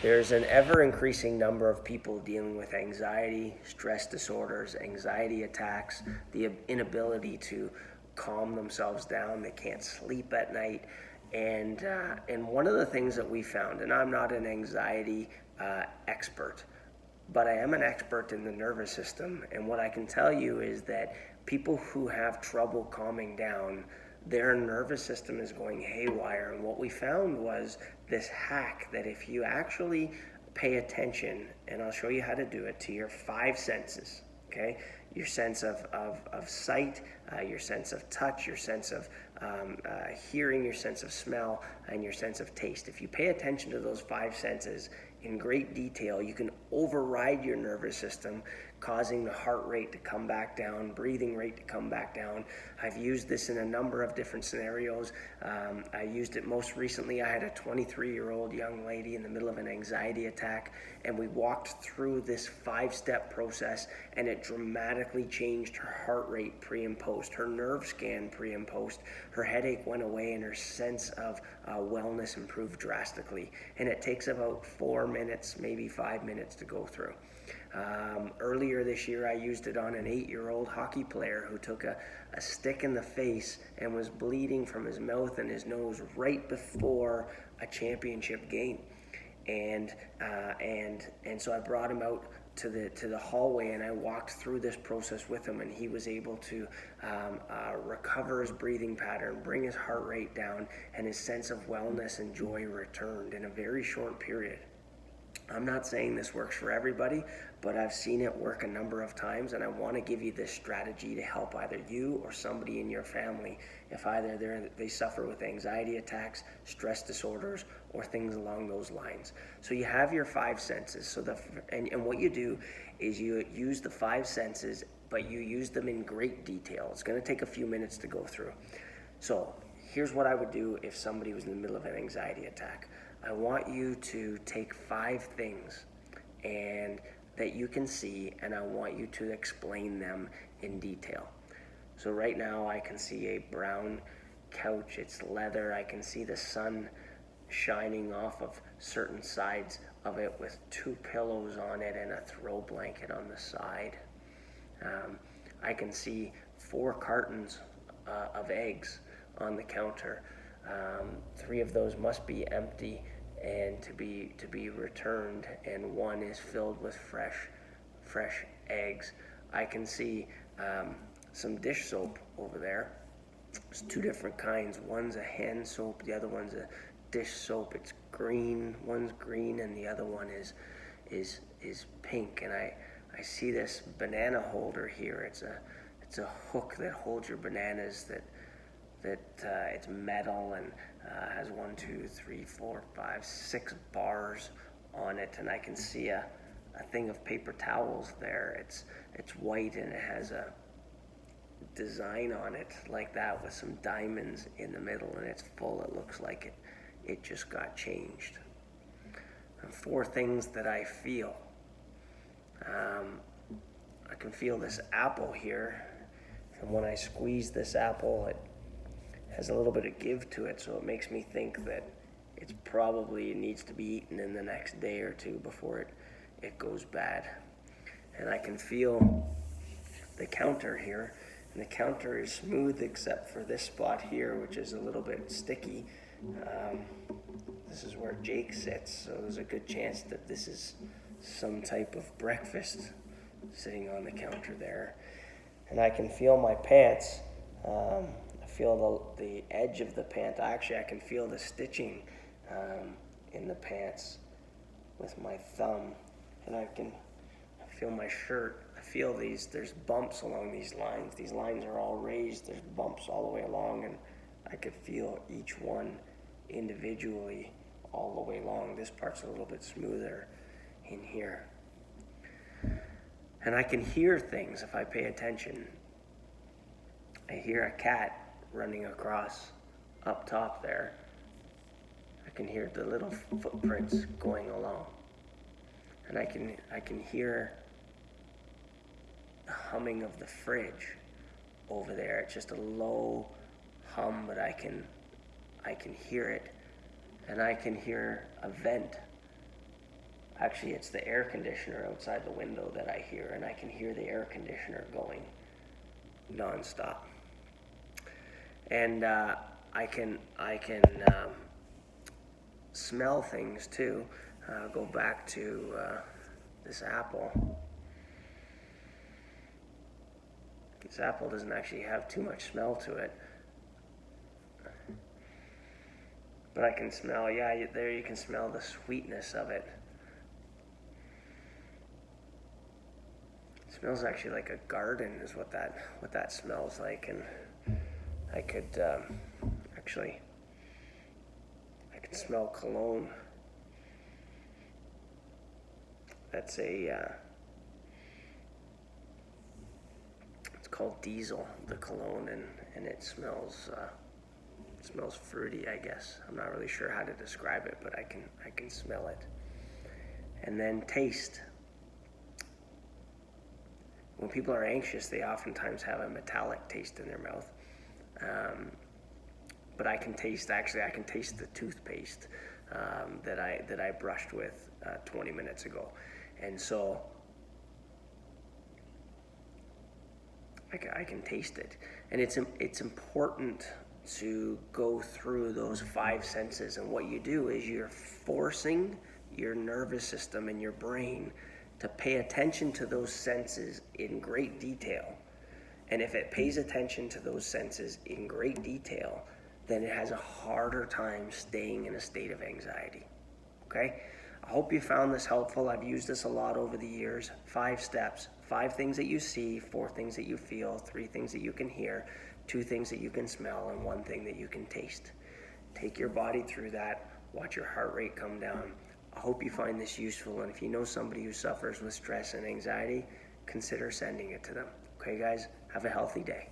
There's an ever increasing number of people dealing with anxiety, stress disorders, anxiety attacks, the inability to calm themselves down. They can't sleep at night. And one of the things that we found, and I'm not an anxiety expert, but I am an expert in the nervous system. And what I can tell you is that people who have trouble calming down, their nervous system is going haywire. And what we found was this hack that if you actually pay attention, and I'll show you how to do it, to your five senses, okay? Your sense of sight, your sense of touch, your sense of hearing, your sense of smell, and your sense of taste. If you pay attention to those five senses in great detail, you can override your nervous system, causing the heart rate to come back down, breathing rate to come back down. I've used this in a number of different scenarios. I used it most recently. I had a 23-year-old young lady in the middle of an anxiety attack, and we walked through this five-step process, and it dramatically changed her heart rate pre and post, her nerve scan pre and post. Her headache went away, and her sense of wellness improved drastically. And it takes about 4 minutes, maybe 5 minutes to go through. Earlier this year, I used it on an 8-year-old hockey player who took a stick in the face and was bleeding from his mouth and his nose right before a championship game. And so I brought him out to the hallway, and I walked through this process with him, and he was able to recover his breathing pattern, bring his heart rate down, and his sense of wellness and joy returned in a very short period. I'm not saying this works for everybody, but I've seen it work a number of times, and I want to give you this strategy to help either you or somebody in your family if either they suffer with anxiety attacks, stress disorders, or things along those lines. So you have your five senses. And what you do is you use the five senses, but you use them in great detail. It's going to take a few minutes to go through. So here's what I would do if somebody was in the middle of an anxiety attack. I want you to take 5 things and that you can see, and I want you to explain them in detail. So right now I can see a brown couch, it's leather. I can see the sun shining off of certain sides of it with 2 pillows on it and a throw blanket on the side. I can see 4 cartons of eggs on the counter. 3 of those must be empty and to be returned, and 1 is filled with fresh eggs. I can see some dish soap over there. There's 2 different kinds. One's a hand soap, the other one's a dish soap. It's green. One's green, and the other one is pink. And I see this banana holder here. It's a hook that holds your bananas that it's metal and has 1, 2, 3, 4, 5, 6 bars on it, and I can see a thing of paper towels there. It's white and it has a design on it like that with some diamonds in the middle, and it's full. It looks like it just got changed. And 4 things that I feel. I can feel this apple here, and when I squeeze this apple, it has a little bit of give to it, so it makes me think that it needs to be eaten in the next day or 2 before it goes bad. And I can feel the counter here, and the counter is smooth except for this spot here, which is a little bit sticky. This is where Jake sits, so there's a good chance that this is some type of breakfast sitting on the counter there. And I can feel my pants. I feel the edge of the pant. Actually, I can feel the stitching in the pants with my thumb, and I feel my shirt. I feel there's bumps along these lines. These lines are all raised. There's bumps all the way along, and I could feel each one individually all the way along. This part's a little bit smoother in here. And I can hear things if I pay attention. I hear a cat running across up top there. I can hear the little footprints going along. And I can hear the humming of the fridge over there. It's just a low hum, but I can hear it. And I can hear a vent Actually, it's the air conditioner outside the window that I hear, and I can hear the air conditioner going nonstop. And I can smell things too. Go back to this apple. This apple doesn't actually have too much smell to it. But I can smell, yeah, there you can smell the sweetness of it. It smells actually like a garden is what that smells like. And I could actually, I can smell cologne. That's it's called Diesel, the cologne, and it smells fruity, I guess. I'm not really sure how to describe it, but I can smell it. And then taste. When people are anxious, they oftentimes have a metallic taste in their mouth. But I can taste the toothpaste that I brushed with 20 minutes ago. And so I can taste it. And it's important to go through those five senses. And what you do is you're forcing your nervous system and your brain to pay attention to those senses in great detail. And if it pays attention to those senses in great detail, then it has a harder time staying in a state of anxiety. Okay? I hope you found this helpful. I've used this a lot over the years. 5 steps. 5 things that you see, 4 things that you feel, 3 things that you can hear, 2 things that you can smell, and 1 thing that you can taste. Take your body through that. Watch your heart rate come down. I hope you find this useful. And if you know somebody who suffers with stress and anxiety, consider sending it to them. Okay, guys? Have a healthy day.